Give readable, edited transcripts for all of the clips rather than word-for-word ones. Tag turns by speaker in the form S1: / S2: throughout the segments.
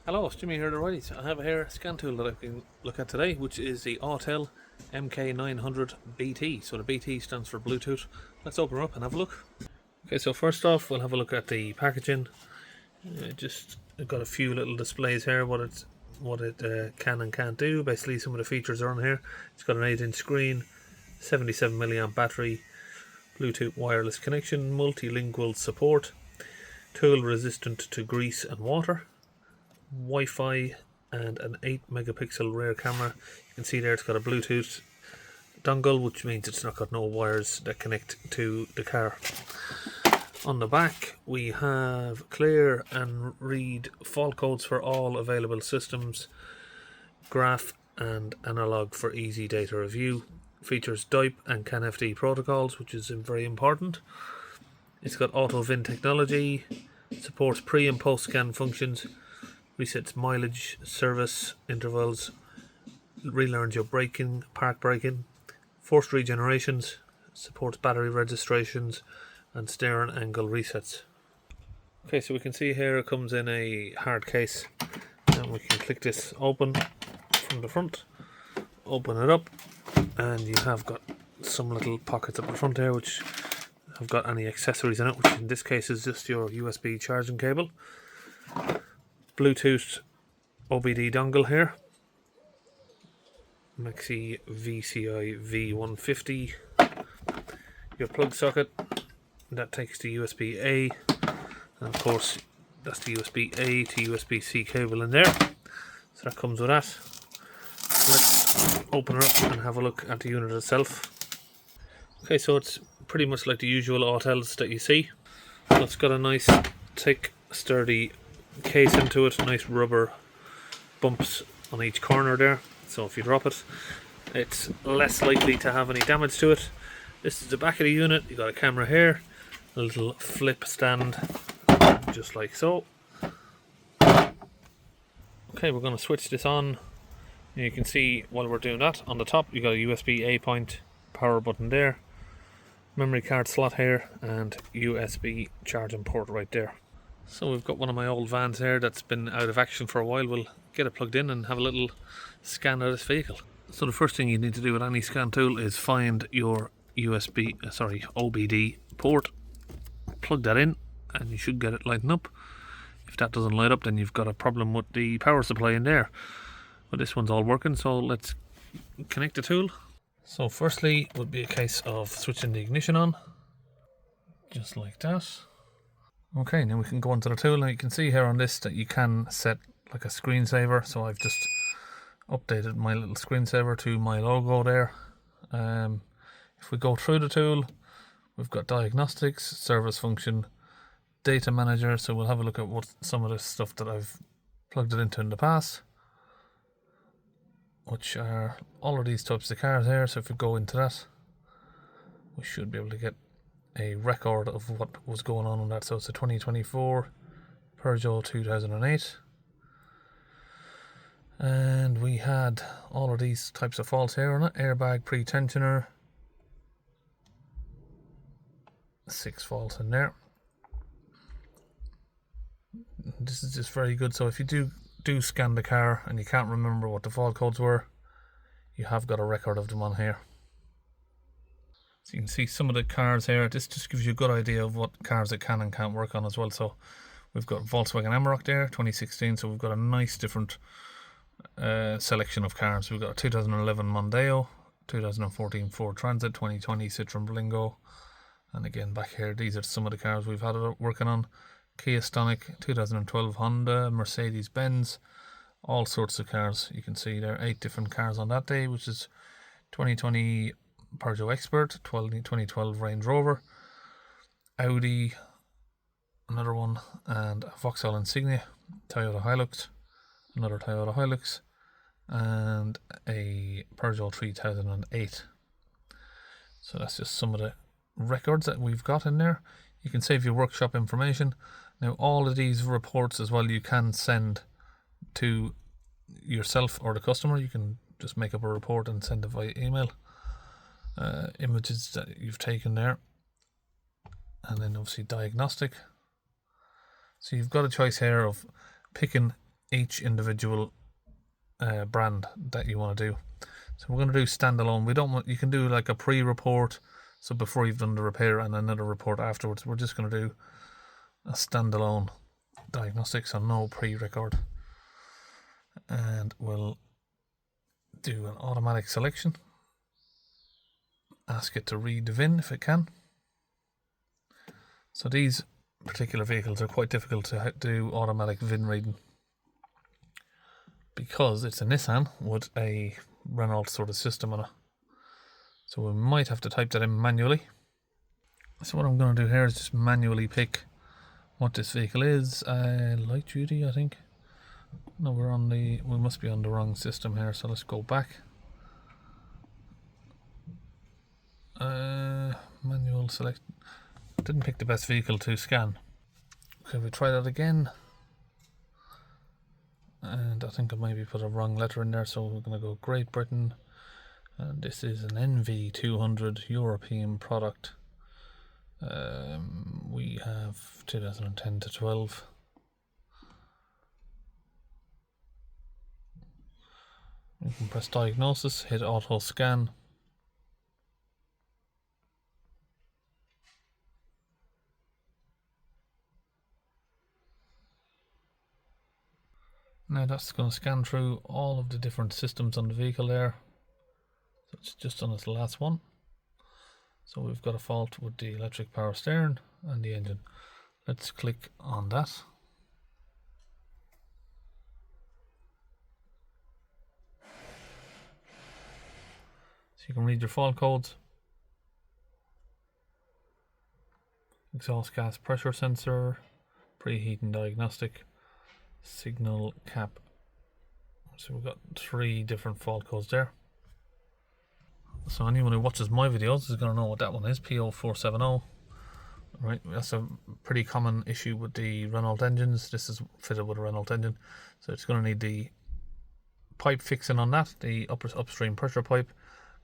S1: Hello, it's Jimmy here at O'Reilly's. I have a hair scan tool that I can look at today, which is the Autel MK900-BT. So the BT stands for Bluetooth. Let's open her up and have a look. Okay, so first off we'll have a look at the packaging. I've got a few little displays here, what it can and can't do. Basically some of the features are on here. It's got an 8-inch screen, 77 milliamp battery, Bluetooth wireless connection, multilingual support, tool resistant to grease and water, Wi-Fi, and an 8 megapixel rear camera. You can see there it's got a Bluetooth dongle, which means it's not got no wires that connect to the car. On the back we have clear and read fault codes for all available systems, graph and analog for easy data review. Features DIP and CAN-FD protocols, which is very important. It's got auto VIN technology, supports pre and post scan functions, resets mileage, service intervals, relearns your braking, park braking, forced regenerations, supports battery registrations and steering angle resets. Okay, so we can see here it comes in a hard case, and we can click this open from the front, open it up, and you have got some little pockets up the front here which have got any accessories in it, which in this case is just your USB charging cable, Bluetooth OBD dongle here, Maxi VCI V150, your plug socket that takes the USB A, and of course that's the USB A to USB C cable in there, so that comes with that. Let's open her up and have a look at the unit itself. Okay, so it's pretty much like the usual Autels that you see. So it's got a nice thick sturdy case into it, nice rubber bumps on each corner there, so if you drop it it's less likely to have any damage to it. This is the back of the unit. You've got a camera here, a little flip stand just like so. Okay, we're going to switch this on. You can see while we're doing that, on the top you got a USB A point power button there, memory card slot here, and USB charging port right there. So we've got one of my old vans here that's been out of action for a while. We'll get it plugged in and have a little scan of this vehicle. So the first thing you need to do with any scan tool is find your OBD port, plug that in, and you should get it lighting up. If that doesn't light up, then you've got a problem with the power supply in there. But this one's all working, so let's connect the tool. So firstly would be a case of switching the ignition on, just like that. Okay, now we can go onto the tool. Now you can see here on this that you can set like a screensaver, so I've just updated my little screensaver to my logo there. If we go through the tool, we've got diagnostics, service function, data manager, so we'll have a look at what some of the stuff that I've plugged it into in the past, which are all of these types of cars here. So if we go into that, we should be able to get a record of what was going on that. So it's a 2024 Peugeot 2008, and we had all of these types of faults here on it. Airbag pre-tensioner, 6 faults in there. This is just very good. So if you do scan the car and you can't remember what the fault codes were, you have got a record of them on here. So you can see some of the cars here. This just gives you a good idea of what cars it can and can't work on as well. So we've got Volkswagen Amarok there, 2016. So we've got a nice different selection of cars. We've got a 2011 Mondeo, 2014 Ford Transit, 2020 Citroen Berlingo, and again back here these are some of the cars we've had it working on. Kia Stonic, 2012 Honda, Mercedes Benz, all sorts of cars. You can see there 8 different cars on that day, which is 2020 Peugeot Expert, 2012 Range Rover, Audi, another one, and a Vauxhall Insignia, Toyota Hilux, another Toyota Hilux, and a Peugeot 3008. So that's just some of the records that we've got in there. You can save your workshop information. Now all of these reports as well you can send to yourself or the customer. You can just make up a report and send it via email. Images that you've taken there, and then obviously diagnostic. So you've got a choice here of picking each individual brand that you want to do. So we're going to do standalone. We don't want, you can do like a pre-report, so before you've done the repair, and another report afterwards. We're just going to do a standalone diagnostics, so no pre-record, and we'll do an automatic selection. Ask it to read the VIN if it can. So these particular vehicles are quite difficult to do automatic VIN reading because it's a Nissan with a Renault sort of system on it. So we might have to type that in manually. So what I'm going to do here is just manually pick what this vehicle is. Light duty, I think. No, we must be on the wrong system here, so let's go back. Manual select. Didn't pick the best vehicle to scan. Okay, we try that again. And I think I maybe put a wrong letter in there, so we're going to go Great Britain. And this is an NV200 European product. We have 2010 to 12. You can press diagnosis, hit auto scan. Now that's going to scan through all of the different systems on the vehicle there. So it's just on its last one. So we've got a fault with the electric power steering and the engine. Let's click on that. So you can read your fault codes. Exhaust gas pressure sensor, preheating diagnostic, signal cap. So we've got 3 different fault codes there. So anyone who watches my videos is going to know what that one is, P0470. Right, that's a pretty common issue with the Renault engines. This is fitted with a Renault engine, so it's going to need the pipe fixing on that, the upstream pressure pipe,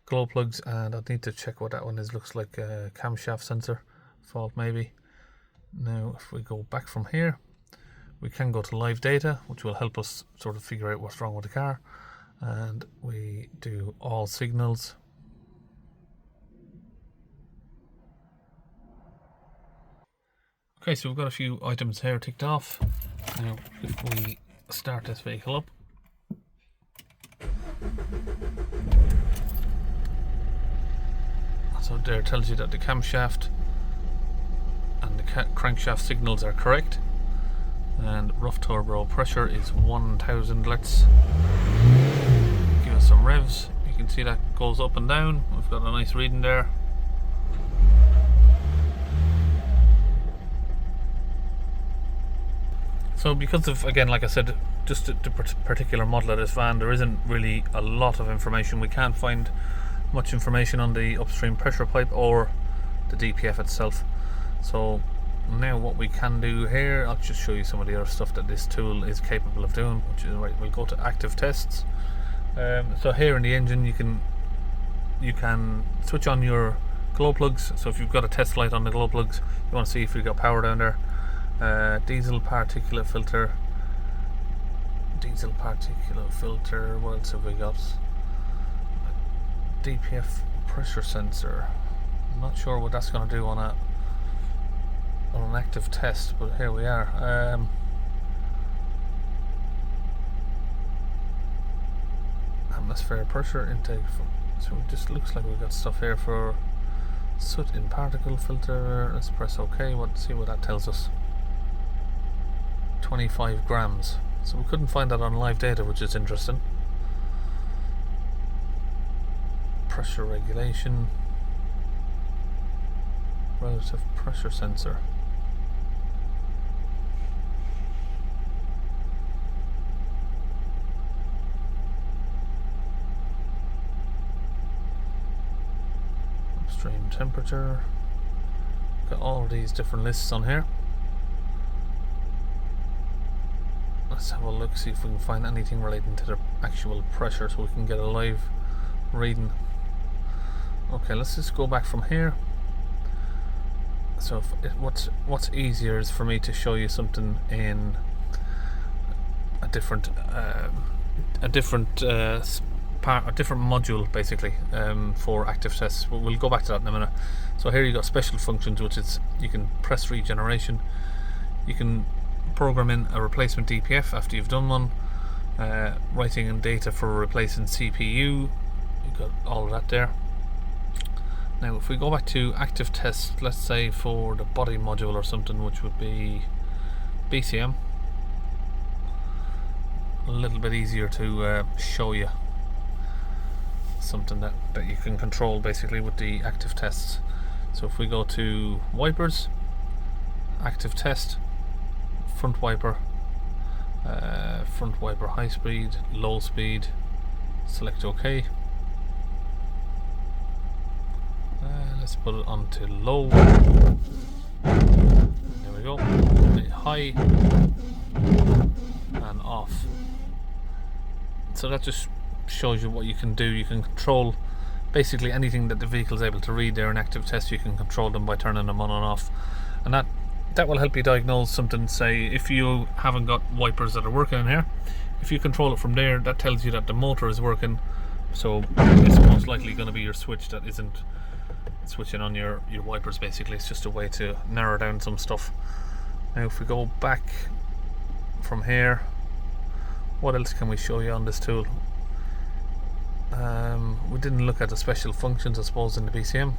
S1: glow plugs, and I need to check what that one is. Looks like a camshaft sensor fault maybe. Now if we go back from here, we can go to live data, which will help us sort of figure out what's wrong with the car, and we do all signals. Okay, so we've got a few items here ticked off. Now if we start this vehicle up, so there it tells you that the camshaft and the crankshaft signals are correct, and rough turbo pressure is 1000. Let's give us some revs. You can see that goes up and down. We've got a nice reading there. So because of, again, like I said, just the particular model of this van, there isn't really a lot of information. We can't find much information on the upstream pressure pipe or the DPF itself. So now what we can do here, I'll just show you some of the other stuff that this tool is capable of doing, which is, right, we'll go to active tests. So here in the engine you can switch on your glow plugs. So if you've got a test light on the glow plugs, you want to see if you've got power down there. Diesel particulate filter, what else have we got? DPF pressure sensor. I'm not sure what that's going to do on an active test, but here we are. Atmospheric pressure intake. So it just looks like we've got stuff here for soot in particle filter. Let's press OK. See what that tells us. 25 grams. So we couldn't find that on live data, which is interesting. Pressure regulation, relative pressure sensor. Upstream temperature. Got all of these different lists on here. Let's have a look, see if we can find anything relating to the actual pressure so we can get a live reading. Okay, let's just go back from here. So what's easier is for me to show you something in a different module basically for active tests. We'll go back to that in a minute. So here you got special functions, which is you can press regeneration, you can program in a replacement DPF after you've done one, writing in data for replacing CPU. You've got all of that there. Now if we go back to active tests, let's say for the body module or something, which would be BCM, a little bit easier to show you something that you can control basically with the active tests. So if we go to wipers, active test, front wiper high speed, low speed, select OK. Let's put it onto low. There we go. High and off. So that just shows you what you can do. You can control basically anything that the vehicle is able to read there in active test. You can control them by turning them on and off, and that will help you diagnose something. Say if you haven't got wipers that are working in here, if you control it from there, that tells you that the motor is working, so it's most likely going to be your switch that isn't switching on your wipers. Basically it's just a way to narrow down some stuff. Now if we go back from here, what else can we show you on this tool? We didn't look at the special functions, I suppose, in the BCM.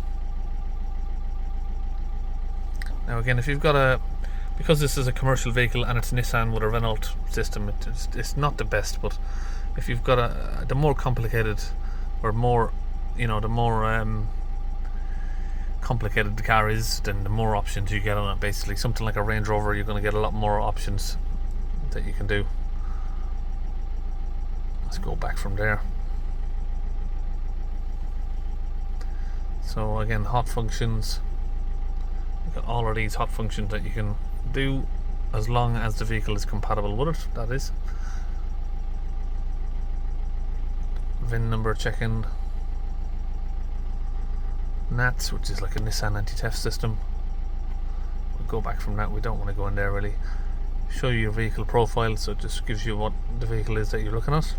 S1: Now again, if you've got because this is a commercial vehicle and it's Nissan with a Renault system, it's not the best, but if you've got the more complicated, or more, the more complicated the car is, then the more options you get on it. Basically something like a Range Rover, you're going to get a lot more options that you can do. Let's go back from there. So again, hot functions, you've got all of these hot functions that you can do as long as the vehicle is compatible with it, that is. VIN number checking, NATS, which is like a Nissan anti-theft system. We'll go back from that, we don't want to go in there really. Show you your vehicle profile, so it just gives you what the vehicle is that you're looking at.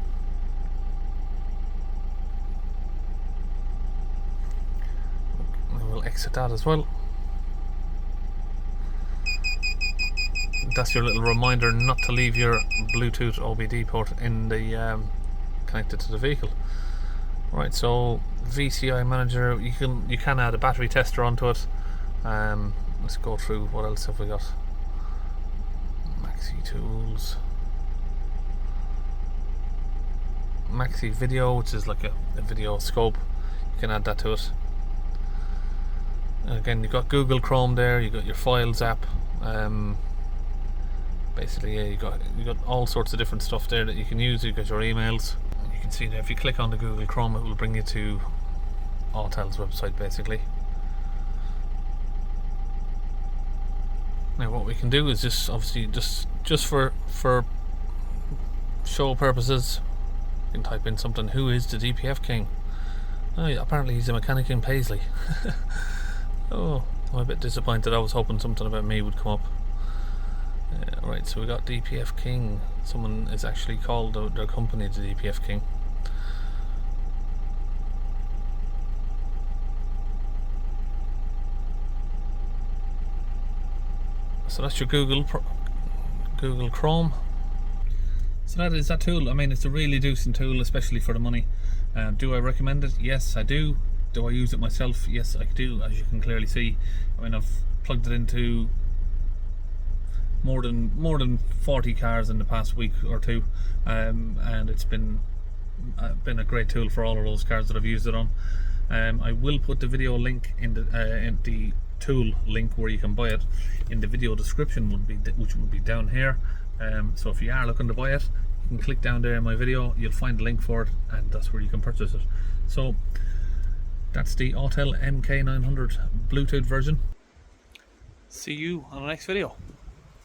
S1: We'll exit that as well. That's your little reminder not to leave your Bluetooth OBD port in the connected to the vehicle. Right, so VCI manager, you can add a battery tester onto it. Let's go through what else have we got. Maxi tools, Maxi video, which is like a video scope. You can add that to it. Again, you've got Google Chrome there, you've got your Files app. Basically, yeah, you got all sorts of different stuff there that you can use. You've got your emails. You can see that if you click on the Google Chrome, it will bring you to Autel's website basically. Now what we can do is just obviously just for show purposes, you can type in something. Who is the DPF king? Oh yeah, apparently he's a mechanic in Paisley. Oh, I'm a bit disappointed. I was hoping something about me would come up. Right, so we got DPF king. Someone is actually called their company the DPF king. So that's your Google Chrome. So that is that tool. I mean, it's a really decent tool, especially for the money. Do I recommend it? Yes, I do. Do I use it myself? Yes, I do, as you can clearly see. I mean, I've plugged it into more than 40 cars in the past week or two, and it's been a great tool for all of those cars that I've used it on. I will put the video link in the tool link where you can buy it in the video description, which would be down here. So if you are looking to buy it, you can click down there in my video, you'll find the link for it, and that's where you can purchase it. So that's the Autel MK900 Bluetooth version. See you on the next video.